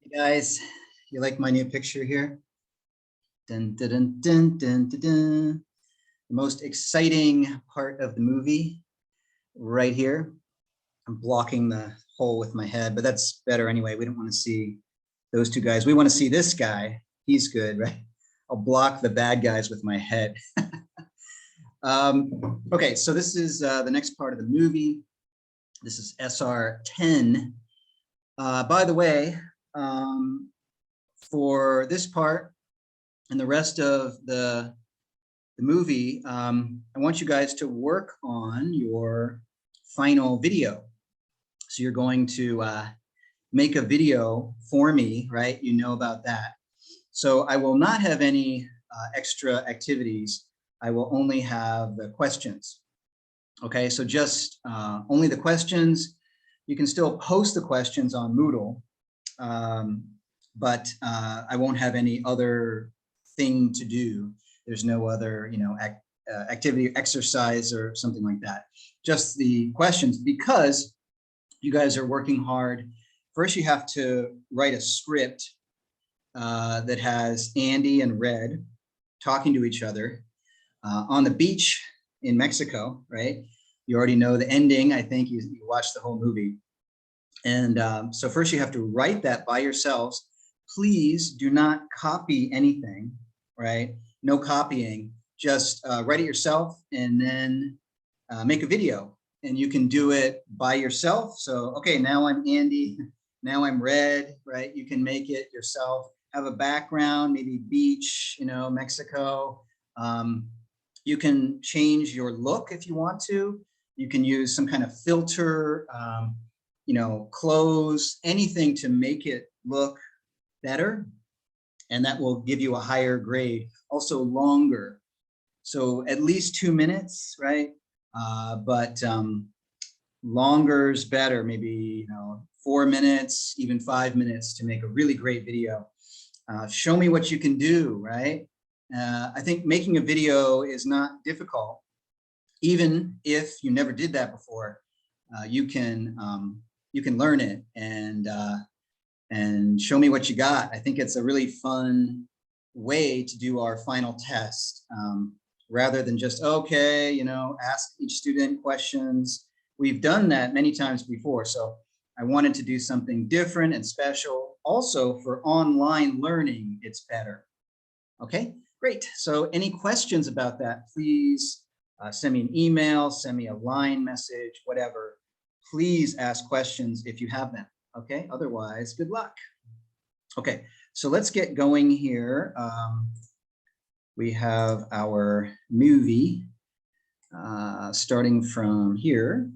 Hey guys, you like my new picture here? Dun, dun, dun, dun, dun, dun, dun. The most exciting part of the movie right here. I'm blocking the hole with my head, but that's better anyway. We don't want to see those two guys. We want to see this guy. He's good, right? I'll block the bad guys with my head. Okay, so this is the next part of the movie. This is SR10. By the way, for this part and the rest of the movie, I want you guys to work on your final video. So you're going to make a video for me, right? You know about that. So I will not have any extra activities. I will only have the questions. Okay, so just only the questions. You can still post the questions on Moodle, but I won't have any other thing to do. There's no other, activity, exercise, or something like that. Just the questions, because you guys are working hard. First, you have to write a script that has Andy and Red talking to each other on the beach in Mexico, right? You already know the ending. I think you watched the whole movie. And so first you have to write that by yourselves. Please do not copy anything, right? No copying, just write it yourself and then make a video. And you can do it by yourself. So, okay, now I'm Andy, now I'm Red, right? You can make it yourself, have a background, maybe beach, Mexico. You can change your look if you want to. You can use some kind of filter, clothes, anything to make it look better. And that will give you a higher grade, also longer. So at least 2 minutes, right? But longer is better, maybe 4 minutes, even 5 minutes to make a really great video. Show me what you can do, right? I think making a video is not difficult. Even if you never did that before, you can learn it and show me what you got. I think it's a really fun way to do our final test, rather than just, okay, ask each student questions. We've done that many times before. So I wanted to do something different and special. Also for online learning, it's better. Okay, great. So any questions about that, please send me an email, send me a line message, whatever. Please ask questions if you have them. Okay, otherwise, good luck. Okay, so let's get going here. We have our movie starting from here.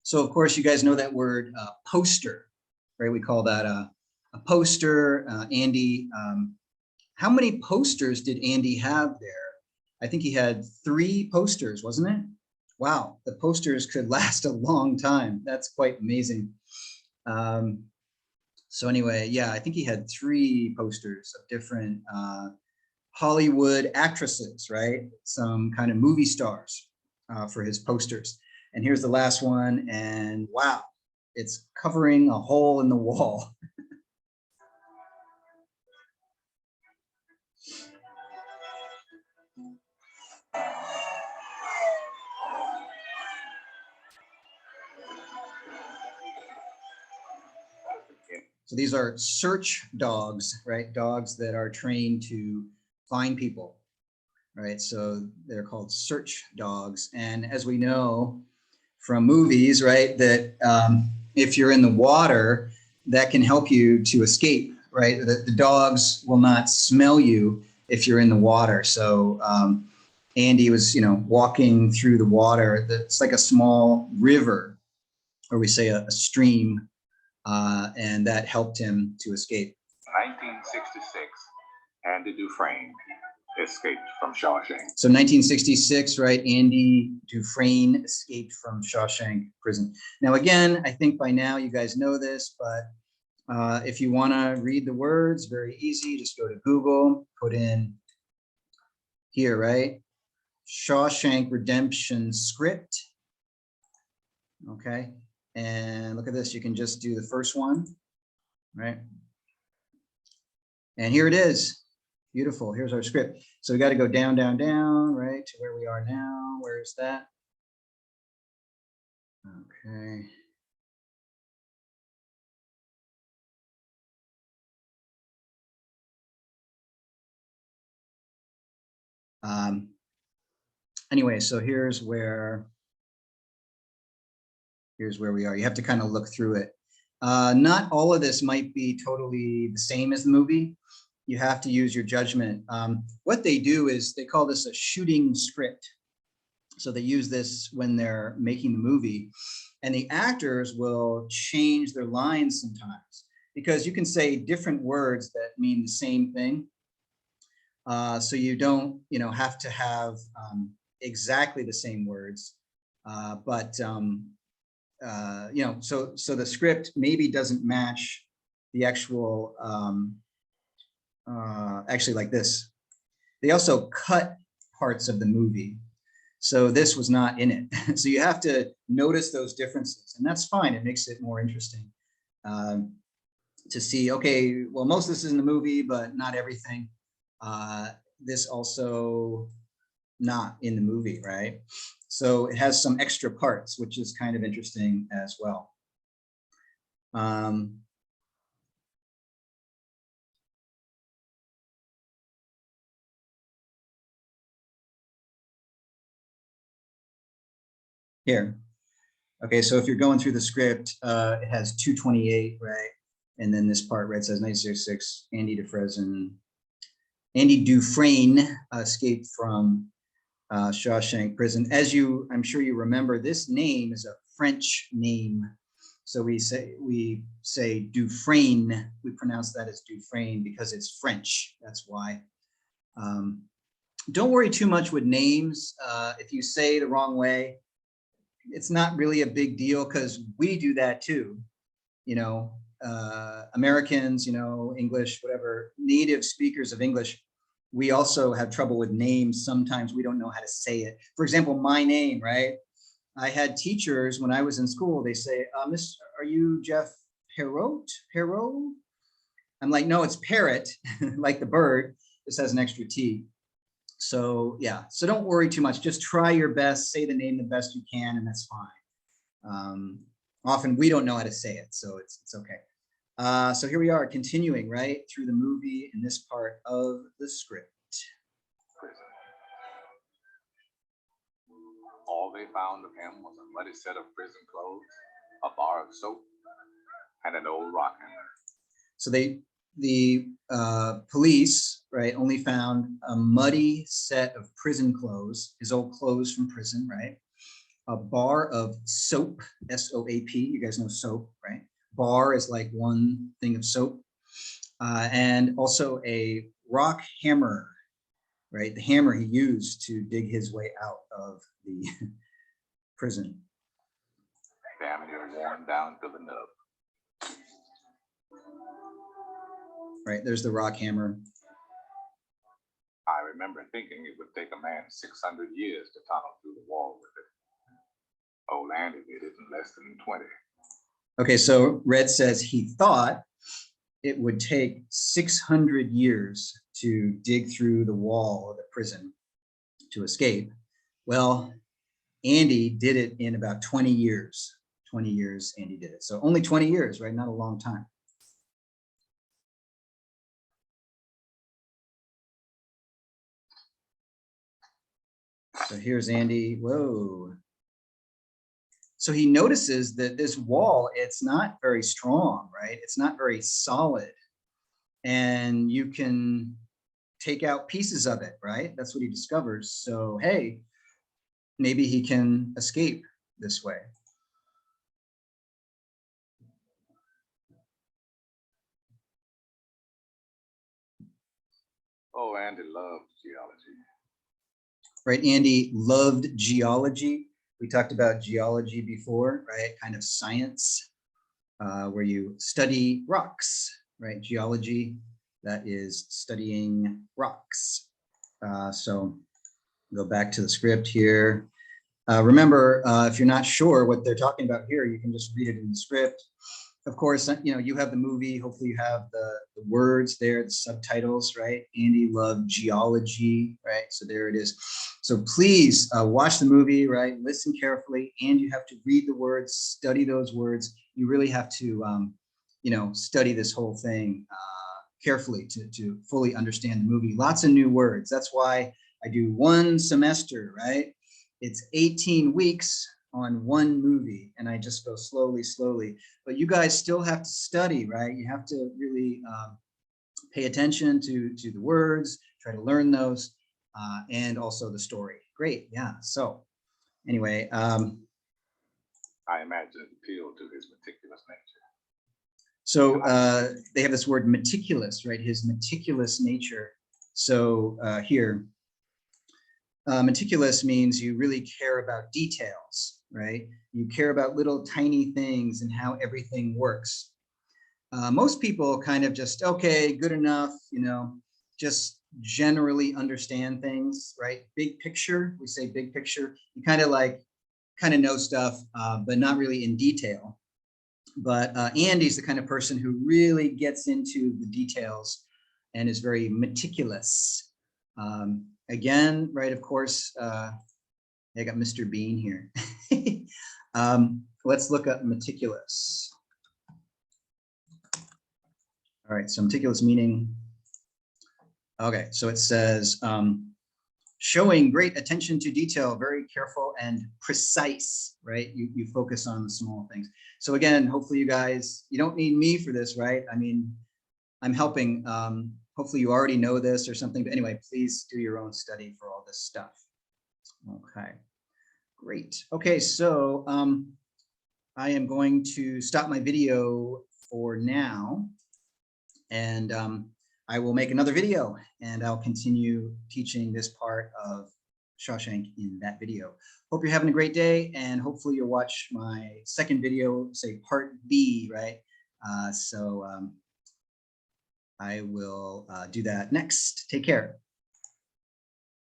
So of course, you guys know that word poster, right? We call that a poster. Andy, how many posters did Andy have there? I think he had 3 posters, wasn't it? Wow, the posters could last a long time. That's quite amazing. So anyway, yeah, I think he had 3 posters of different Hollywood actresses, right? Some kind of movie stars for his posters. And here's the last one, and wow, it's covering a hole in the wall. So these are search dogs, right? Dogs that are trained to find people, right? So they're called search dogs. And as we know from movies, right, that if you're in the water, that can help you to escape, right? The dogs will not smell you if you're in the water. So Andy was, walking through the water. It's like a small river, or we say a stream, and that helped him to escape. 1966, Andy Dufresne escaped from Shawshank. So 1966, right? Andy Dufresne escaped from Shawshank prison. Now, again, I think by now you guys know this, but If you want to read the words, very easy. Just go to Google, put in here, right? Shawshank Redemption script. Okay. And look at this. You can just do the first one, right? And here it is. Beautiful. Here's our script. So we got to go down, down, down, right, to where we are now. Where is that? Okay. Anyway, so here's where we are. You have to kind of look through it. Not all of this might be totally the same as the movie. You have to use your judgment. What they do is they call this a shooting script. So they use this when they're making the movie, and the actors will change their lines sometimes because you can say different words that mean the same thing. So you don't, have to have exactly the same words, but so the script maybe doesn't match the actual. Actually, like this, they also cut parts of the movie, so this was not in it. So you have to notice those differences, and that's fine. It makes it more interesting to see. Okay, well, most of this is in the movie, but not everything. This also not in the movie, right? So it has some extra parts, which is kind of interesting as well. Here. Okay, so if you're going through the script, it has 228, right? And then this part, right, says 1966, Andy Dufresne escaped from Shawshank Prison. As I'm sure you remember, this name is a French name. So we say Dufresne, we pronounce that as Dufresne because it's French, that's why. Don't worry too much with names. If you say the wrong way, it's not really a big deal because we do that too. Americans, English, whatever, native speakers of English, we also have trouble with names. Sometimes we don't know how to say it. For example, my name, right? I had teachers when I was in school, they say, Miss, are you Jeff Perrot? I'm like, no, it's parrot, like the bird. This has an extra T. So yeah, so don't worry too much. Just try your best, say the name the best you can, and that's fine. Often we don't know how to say it, so it's okay. So here we are, continuing right through the movie in this part of the script. All they found of him was a muddy set of prison clothes, a bar of soap, and an old rock hammer. So the police, right, only found a muddy set of prison clothes, his old clothes from prison, right? A bar of soap, S-O-A-P, you guys know soap, right? Bar is like one thing of soap. And also a rock hammer, right? The hammer he used to dig his way out of the prison. Damn near worn down to the nub. Right, there's the rock hammer. I remember thinking it would take a man 600 years to tunnel through the wall with it. Old Andy did it in less than 20. Okay, so Red says he thought it would take 600 years to dig through the wall of the prison to escape. Well, Andy did it in about 20 years. 20 years Andy did it. So only 20 years, right? Not a long time. So here's Andy. Whoa. So he notices that this wall, it's not very strong, right? It's not very solid. And you can take out pieces of it, right? That's what he discovers. So, hey, maybe he can escape this way. Oh, Andy loved geology. Right, Andy loved geology. We talked about geology before, right? Kind of science. where you study rocks, right? Geology, that is studying rocks. So go back to the script here. Remember, if you're not sure what they're talking about here, you can just read it in the script. Of course, you know, you have the movie. Hopefully you have the words there, the subtitles, right? Andy loved geology, right? So there it is. So please watch the movie, right? Listen carefully, and you have to read the words, study those words. You really have to, you know, study this whole thing carefully to fully understand the movie. Lots of new words. That's why I do one semester, right? It's 18 weeks on one movie, and I just go slowly, slowly. But you guys still have to study, right? You have to really pay attention to the words, try to learn those, and also the story. Great, yeah. So anyway, I imagine it appealed to his meticulous nature. So they have this word meticulous, right? His meticulous nature. So here, meticulous means you really care about details, right? You care about little tiny things and how everything works. Most people kind of just, okay, good enough, you know, just generally understand things, right? Big picture, we say big picture. You kind of know stuff, but not really in detail. But Andy's the kind of person who really gets into the details and is very meticulous. Again, right, of course, I got Mr. Bean here. Let's look up meticulous. All right, so meticulous meaning. Okay, so it says, showing great attention to detail, very careful and precise, right? You focus on the small things. So again, hopefully you guys, you don't need me for this, right? I mean, I'm helping. Hopefully you already know this or something, but anyway, please do your own study for all this stuff. Okay, great. Okay, so I am going to stop my video for now, and I will make another video and I'll continue teaching this part of Shawshank in that video. Hope you're having a great day, and hopefully you'll watch my second video, say part B, right? I will do that next. Take care.